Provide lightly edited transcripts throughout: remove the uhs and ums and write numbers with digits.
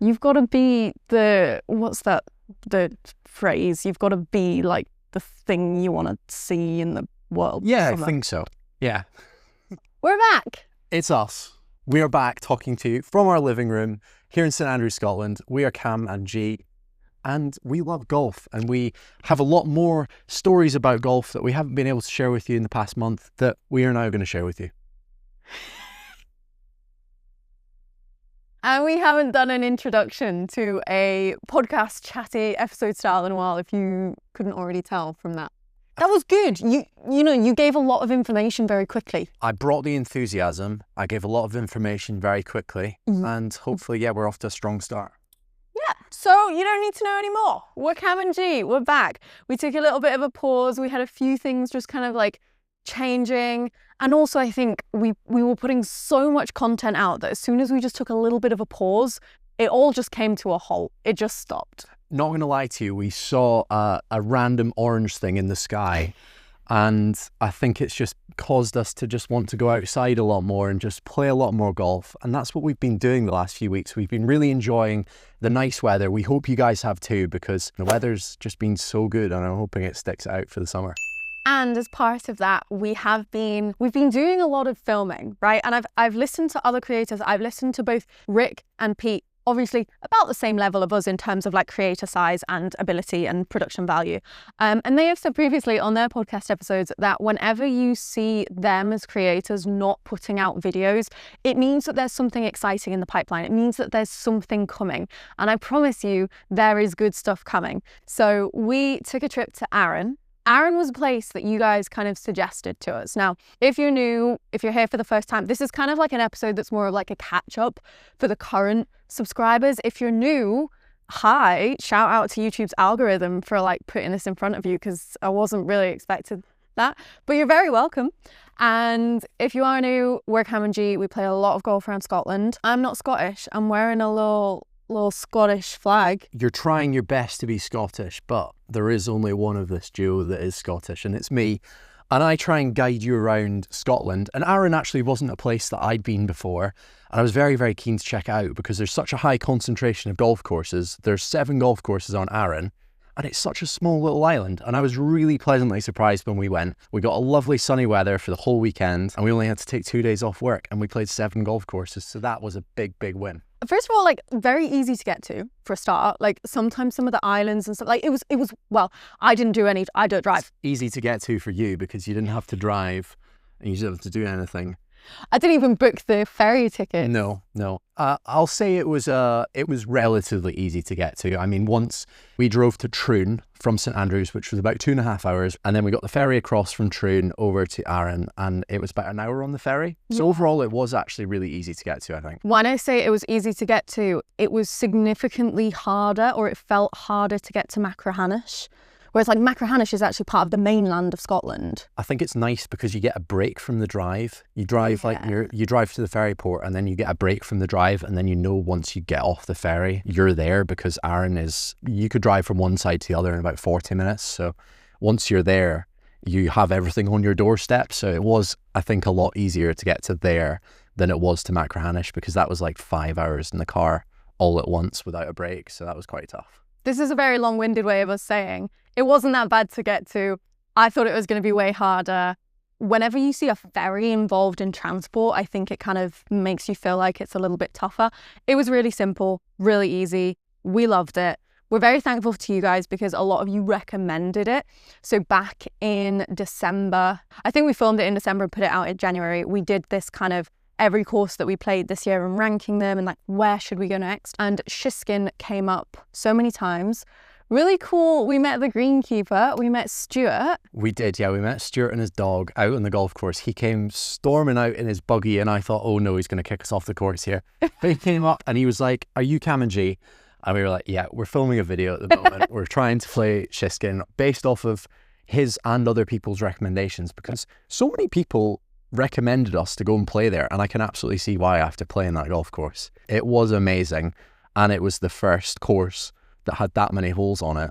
you've got to be the phrase? You've got to be like the thing you want to see in the world. Yeah, I think so. Yeah. We're back. It's us. We are back talking to you from our living room here in St Andrews, Scotland. We are Cam and G, and we love golf, and we have a lot more stories about golf that we haven't been able to share with you in the past month that we are now going to share with you. And we haven't done an introduction to a podcast chatty episode style in a while, if you couldn't already tell from that. That was good. You gave a lot of information very quickly. I brought the enthusiasm. I gave a lot of information very quickly. And hopefully, yeah, we're off to a strong start. Yeah, so you don't need to know anymore. We're Cam and G. We're back. We took a little bit of a pause. We had a few things just kind of like changing. And also, I think we were putting so much content out that as soon as we just took a little bit of a pause, it all just came to a halt. It just stopped. Not going to lie to you, we saw a random orange thing in the sky, and I think it's just caused us to just want to go outside a lot more and just play a lot more golf. And that's what we've been doing the last few weeks. We've been really enjoying the nice weather. We hope you guys have too, because the weather's just been so good, and I'm hoping it sticks out for the summer. And as part of that, we've been doing a lot of filming, right? And I've listened to other creators. I've listened to both Rick and Pete, obviously about the same level of us in terms of like creator size and ability and production value. And they have said previously on their podcast episodes that whenever you see them as creators not putting out videos, it means that there's something exciting in the pipeline. It means that there's something coming. And I promise you, there is good stuff coming. So we took a trip to Arran. Arran was a place that you guys kind of suggested to us. Now, if you're new, if you're here for the first time, this is kind of like an episode that's more of like a catch up for the current subscribers. If you're new, hi, shout out to YouTube's algorithm for like putting this in front of you, because I wasn't really expecting that, but you're very welcome. And if you are new, we're Cam and G. We play a lot of golf around Scotland. I'm not Scottish. I'm wearing a little Scottish flag. You're trying your best to be Scottish, but there is only one of this duo that is Scottish, and it's me. And I try and guide you around Scotland. And Arran actually wasn't a place that I'd been before, and I was very, very keen to check it out because there's such a high concentration of golf courses. There's 7 golf courses on Arran, and it's such a small little island. And I was really pleasantly surprised when we went. We got a lovely sunny weather for the whole weekend, and we only had to take 2 days off work, and we played 7 golf courses. So that was a big, big win. First of all, like, very easy to get to for a start. Like, sometimes some of the islands and stuff, like, it was, well, I don't drive. It's easy to get to for you because you didn't have to drive and you didn't have to do anything. I didn't even book the ferry ticket. No. I'll say it was relatively easy to get to. I mean, once we drove to Troon from St Andrews, which was about 2.5 hours, and then we got the ferry across from Troon over to Arran, and it was about an hour on the ferry. So overall, it was actually really easy to get to, I think. When I say it was easy to get to, it was significantly harder, or it felt harder to get to Machrihanish. Whereas like Machrihanish is actually part of the mainland of Scotland. I think it's nice because you get a break from the drive. You drive you drive to the ferry port, and then you get a break from the drive, and then you know once you get off the ferry, you're there, because Arran is, you could drive from one side to the other in about 40 minutes. So once you're there, you have everything on your doorstep. So it was, I think, a lot easier to get to there than it was to Machrihanish, because that was like 5 hours in the car all at once without a break. So that was quite tough. This is a very long-winded way of us saying it wasn't that bad to get to. I thought it was going to be way harder. Whenever you see a ferry involved in transport, I think it kind of makes you feel like it's a little bit tougher. It was really simple, really easy. We loved it. We're very thankful to you guys because a lot of you recommended it. So back in December, I think we filmed it in December and put it out in January. We did this kind of every course that we played this year and ranking them and like, where should we go next? And Shiskin came up so many times. Really cool. We met the greenkeeper. We met Stuart. We did, yeah. We met Stuart and his dog out on the golf course. He came storming out in his buggy, and I thought, oh no, he's going to kick us off the course here. But he came up and he was like, are you Cam and G? And we were like, yeah, we're filming a video at the moment. We're trying to play Shiskin based off of his and other people's recommendations, because so many people recommended us to go and play there, and I can absolutely see why after playing that golf course. It was amazing, and it was the first course that had that many holes on it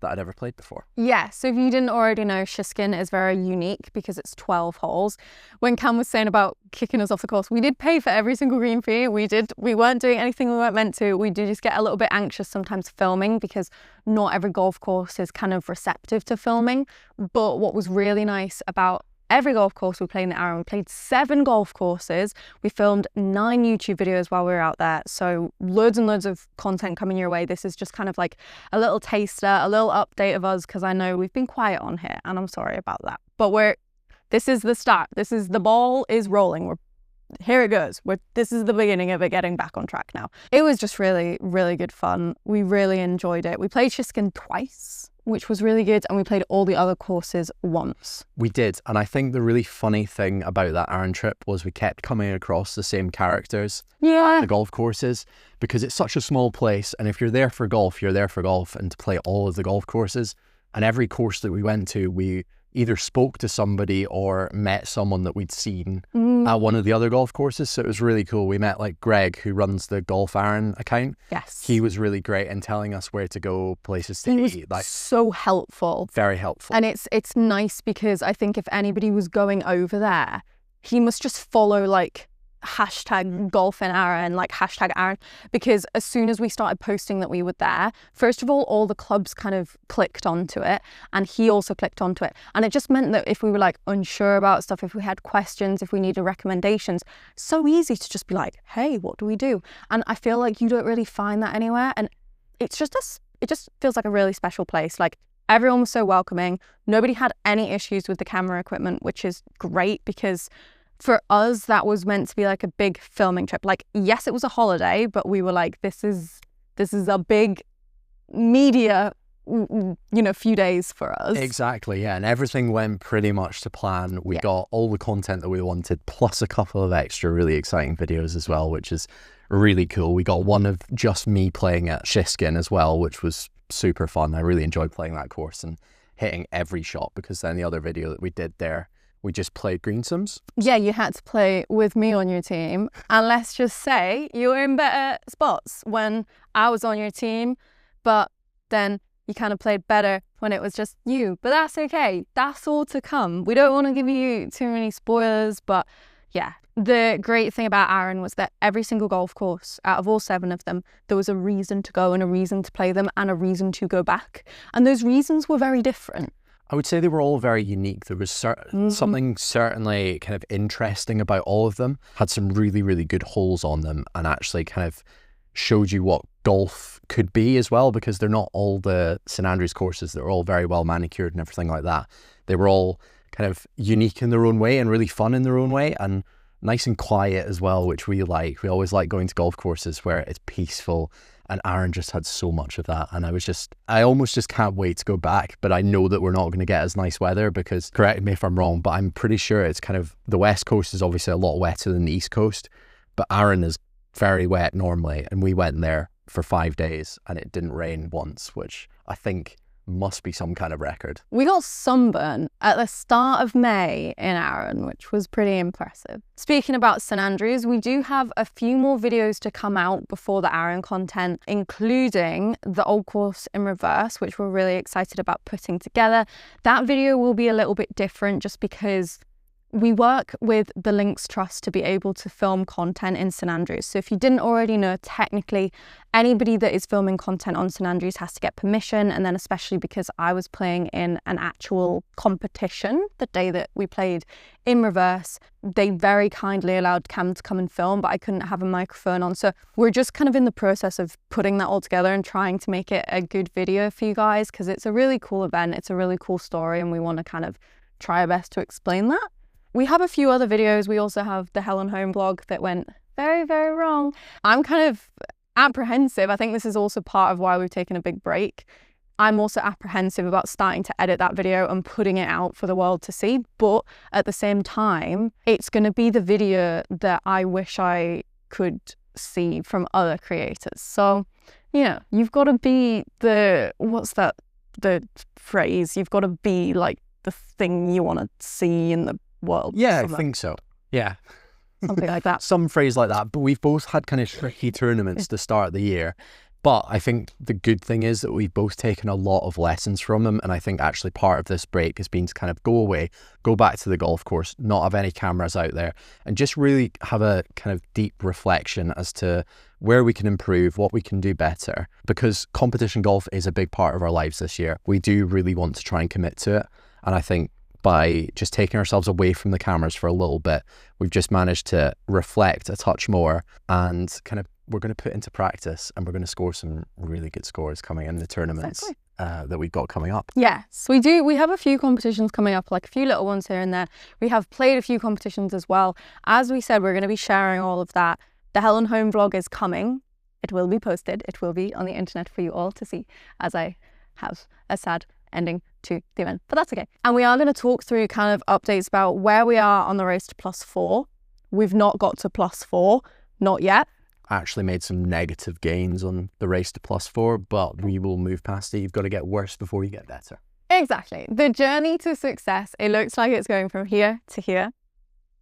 that I'd ever played before. Yeah, so if you didn't already know, Shiskin is very unique because it's 12 holes. When Cam was saying about kicking us off the course, we did pay for every single green fee. We weren't doing anything we weren't meant to. We did just get a little bit anxious sometimes filming because not every golf course is kind of receptive to filming. But what was really nice about every golf course we played in the Arran, we played 7 golf courses. We filmed 9 YouTube videos while we were out there. So loads and loads of content coming your way. This is just kind of like a little taster, a little update of us, because I know we've been quiet on here and I'm sorry about that. But this is the start. The ball is rolling. Here it goes. This is the beginning of it getting back on track now. It was just really, really good fun. We really enjoyed it. We played Shiskin twice, which was really good, and we played all the other courses once. We did, and I think the really funny thing about that Arran trip was we kept coming across the same characters at the golf courses, because it's such a small place, and if you're there for golf, you're there for golf and to play all of the golf courses. And every course that we went to, we either spoke to somebody or met someone that we'd seen at one of the other golf courses. So it was really cool. We met like Greg, who runs the Golf Arran account. Yes. He was really great in telling us where to go, places to eat. Like, so helpful. Very helpful. And it's nice because I think if anybody was going over there, he must just follow like hashtag golf in Arran, like hashtag Arran, because as soon as we started posting that we were there, first of all the clubs kind of clicked onto it, and he also clicked onto it, and it just meant that if we were like unsure about stuff, if we had questions, if we needed recommendations, so easy to just be like, hey, what do we do? And I feel like you don't really find that anywhere, and it's just it just feels like a really special place. Like, everyone was so welcoming. Nobody had any issues with the camera equipment, which is great, because for us, that was meant to be like a big filming trip. Like, yes, it was a holiday, but we were like, this is a big media, few days for us. Exactly, yeah. And everything went pretty much to plan. We got all the content that we wanted, plus a couple of extra really exciting videos as well, which is really cool. We got one of just me playing at Shiskin as well, which was super fun. I really enjoyed playing that course and hitting every shot, because then the other video that we did there, we just played green sims. Yeah, you had to play with me on your team. And let's just say you were in better spots when I was on your team, but then you kind of played better when it was just you. But that's okay. That's all to come. We don't want to give you too many spoilers, but yeah. The great thing about Arran was that every single golf course, out of all 7 of them, there was a reason to go and a reason to play them and a reason to go back. And those reasons were very different. I would say they were all very unique. There was something certainly kind of interesting about all of them. Had some really, really good holes on them, and actually kind of showed you what golf could be as well, because they're not all the St Andrews courses. They're all very well manicured and everything like that. They were all kind of unique in their own way and really fun in their own way, and nice and quiet as well, which we like. We always like going to golf courses where it's peaceful, and Arran just had so much of that. And I almost just can't wait to go back, but I know that we're not going to get as nice weather, because, correct me if I'm wrong, but I'm pretty sure it's kind of, the West Coast is obviously a lot wetter than the East Coast, but Arran is very wet normally, and we went there for 5 days and it didn't rain once, which I think must be some kind of record. We got sunburn at the start of May in Arran, which was pretty impressive. Speaking about St Andrews, we do have a few more videos to come out before the Arran content, including the old course in reverse, which we're really excited about putting together. That video will be a little bit different just because we work with the Links Trust to be able to film content in St Andrews. So if you didn't already know, technically anybody that is filming content on St Andrews has to get permission. And then especially because I was playing in an actual competition the day that we played in reverse, they very kindly allowed Cam to come and film, but I couldn't have a microphone on. So we're just kind of in the process of putting that all together and trying to make it a good video for you guys, because it's a really cool event. It's a really cool story, and we want to kind of try our best to explain that. We have a few other videos. We also have the Hell and Home vlog that went very, very wrong. I'm kind of apprehensive. I think this is also part of why we've taken a big break. I'm also apprehensive about starting to edit that video and putting it out for the world to see. But at the same time, it's going to be the video that I wish I could see from other creators. So, yeah, you've got to be the phrase? You've got to be like the thing you want to see in the world. Yeah, I think so. Yeah. Something like that. Some phrase like that. But we've both had kind of tricky tournaments to start the year. But I think the good thing is that we've both taken a lot of lessons from them. And I think actually part of this break has been to kind of go away, go back to the golf course, not have any cameras out there, and just really have a kind of deep reflection as to where we can improve, what we can do better. Because competition golf is a big part of our lives this year. We do really want to try and commit to it. And I think by just taking ourselves away from the cameras for a little bit, we've just managed to reflect a touch more and kind of we're going to put into practice, and we're going to score some really good scores coming in the tournaments that we've got coming up. Yes, we do. We have a few competitions coming up, like a few little ones here and there. We have played a few competitions as well. As we said, we're going to be sharing all of that. The Helen Home vlog is coming. It will be posted. It will be on the internet for you all to see, as I have a sad ending to the event, but that's okay. And we are going to talk through kind of updates about where we are on the race to +4. We've not got to +4, not yet. Actually made some negative gains on the race to +4, but we will move past it. You've got to get worse before you get better. Exactly. The journey to success, it looks like it's going from here to here,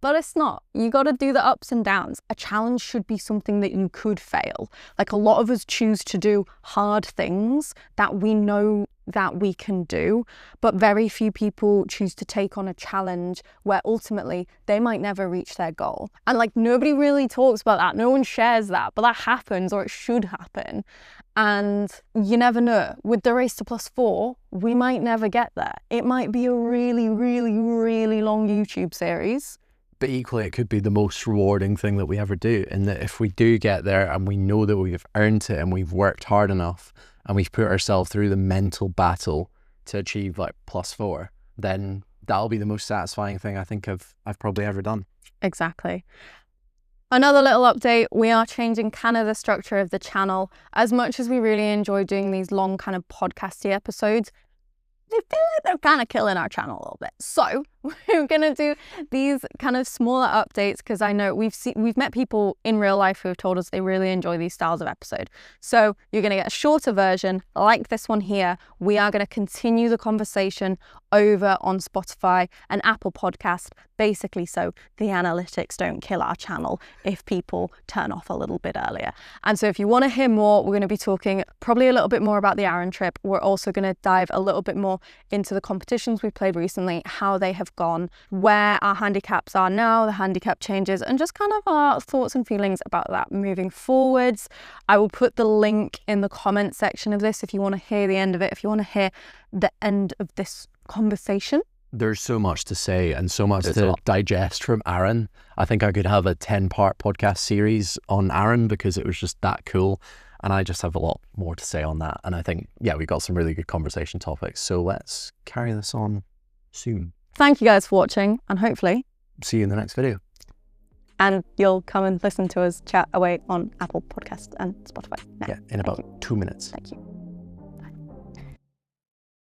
but it's not. You got to do the ups and downs. A challenge should be something that you could fail. Like, a lot of us choose to do hard things that we know that we can do, but very few people choose to take on a challenge where ultimately they might never reach their goal. And like, nobody really talks about that. No one shares that, but that happens, or it should happen. And you never know. With the race to +4, we might never get there. It might be a really, really, really long YouTube series. But equally, it could be the most rewarding thing that we ever do, in that if we do get there and we know that we've earned it and we've worked hard enough and we've put ourselves through the mental battle to achieve like +4, then that'll be the most satisfying thing I think I've probably ever done. Exactly. Another little update, we are changing kind of the structure of the channel. As much as we really enjoy doing these long kind of podcasty episodes, they feel like they're kind of killing our channel a little bit. So we're going to do these kind of smaller updates, because I know we've met people in real life who have told us they really enjoy these styles of episode. So you're going to get a shorter version like this one here. We are going to continue the conversation over on Spotify and Apple Podcast, basically so the analytics don't kill our channel if people turn off a little bit earlier. And so if you want to hear more, we're going to be talking probably a little bit more about the Arran trip. We're also going to dive a little bit more into the competitions we played recently, how they have gone, where our handicaps are now, the handicap changes, and just kind of our thoughts and feelings about that moving forwards. I will put the link in the comment section of this if you want to hear the end of it, if you want to hear the end of this conversation. There's so much to say and so much to digest from Arran. I think I could have a 10-part podcast series on Arran because it was just that cool. And I just have a lot more to say on that. And I think, yeah, we've got some really good conversation topics. So let's carry this on soon. Thank you guys for watching, and hopefully see you in the next video. And you'll come and listen to us chat away on Apple Podcast and Spotify. Yeah, in about 2 minutes. Thank you.